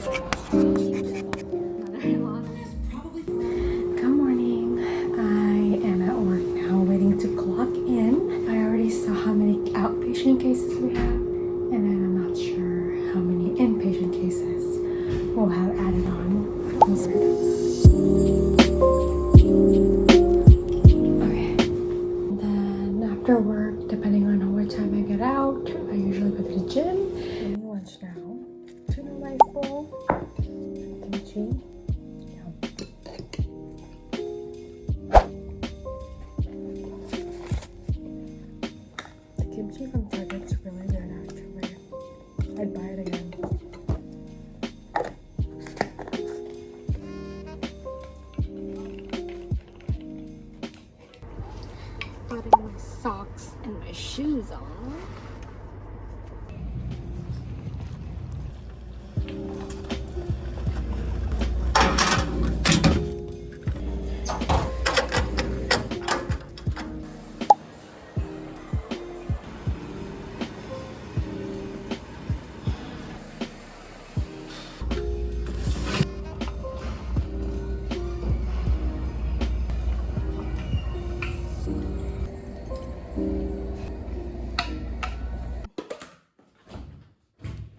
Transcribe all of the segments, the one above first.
Good morning. I am at work now waiting to clock in. I already saw how many outpatient cases we have, and then I'm not sure how many inpatient cases we'll have added on. Okay. Then after work, depending on what time I get out, I usually go to the gym. Eating lunch now. Tuna rice bowl, kimchi. The kimchi from Target's really good actually. I'd buy it again. Putting my socks and my shoes on.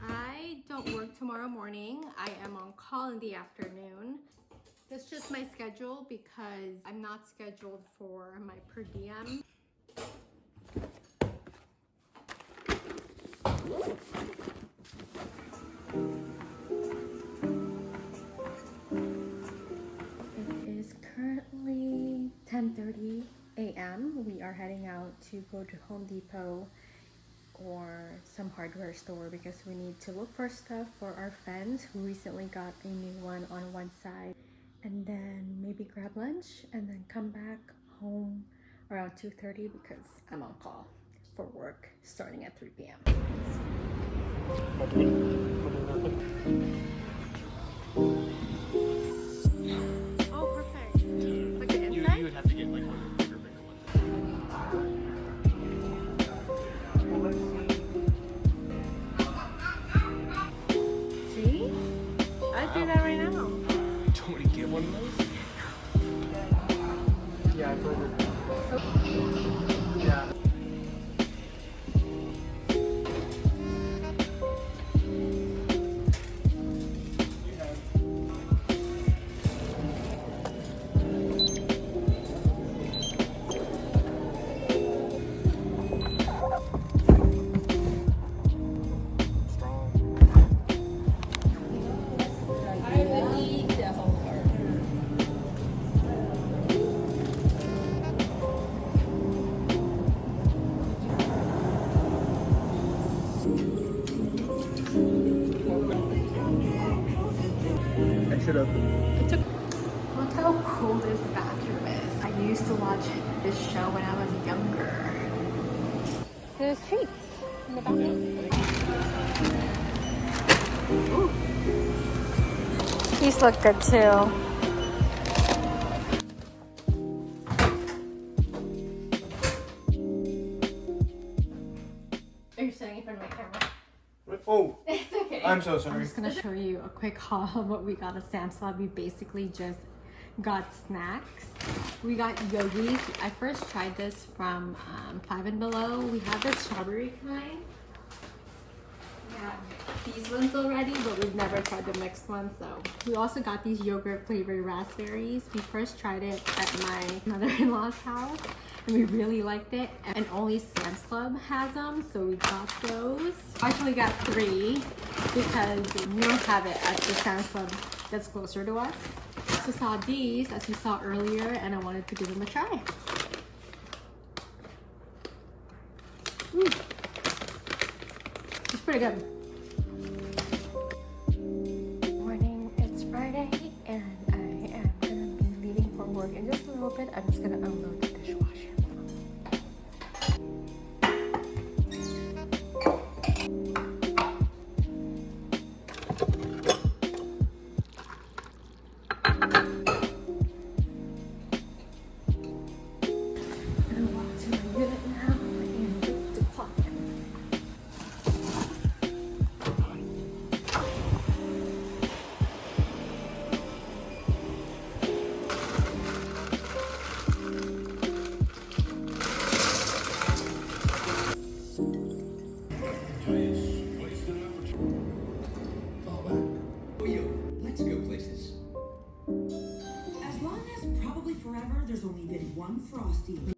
I don't work tomorrow morning. I am on call in the afternoon. That's just my schedule because I'm not scheduled for my per diem. It is currently 10:30 a.m. We are heading out to go to Home Depot or some hardware store because we need to look for stuff for our friends who recently got a new one on one side, and then maybe grab lunch and then come back home around 2:30 because I'm on call for work starting at 3 p.m. Oh, perfect. Like the inside? You would have to get like one of the bigger ones. See? I'd do that right now. Do you want me to get one of those? Yeah, I told her. Yeah. I should have. Look how cool this bathroom is. I used to watch this show when I was younger. There's treats in the bathroom. Ooh. These look good too. Are you sitting in front of my camera? Oh, It's okay. I'm so I'm sorry. just gonna show you a quick haul of what we got at Sam's Club. We basically just got snacks. We got yogis. I first tried this from Five and Below. We have the strawberry kind. We have these ones already, but we've never tried the mixed ones. So we also got these yogurt flavored raspberries. We first tried it at my mother-in-law's house, and we really liked it, and only Sam's Club has them, so we got those. Actually got 3 because we don't have it at the Sam's Club that's closer to us. So saw these as we saw earlier, and I wanted to give them a try. It's pretty good. Morning, it's Friday, and I am gonna be leaving for work in just a little bit. I'm just gonna unload the dishwasher. Gonna walk to my unit now and get to clock in. Probably forever. There's only been one Frosty.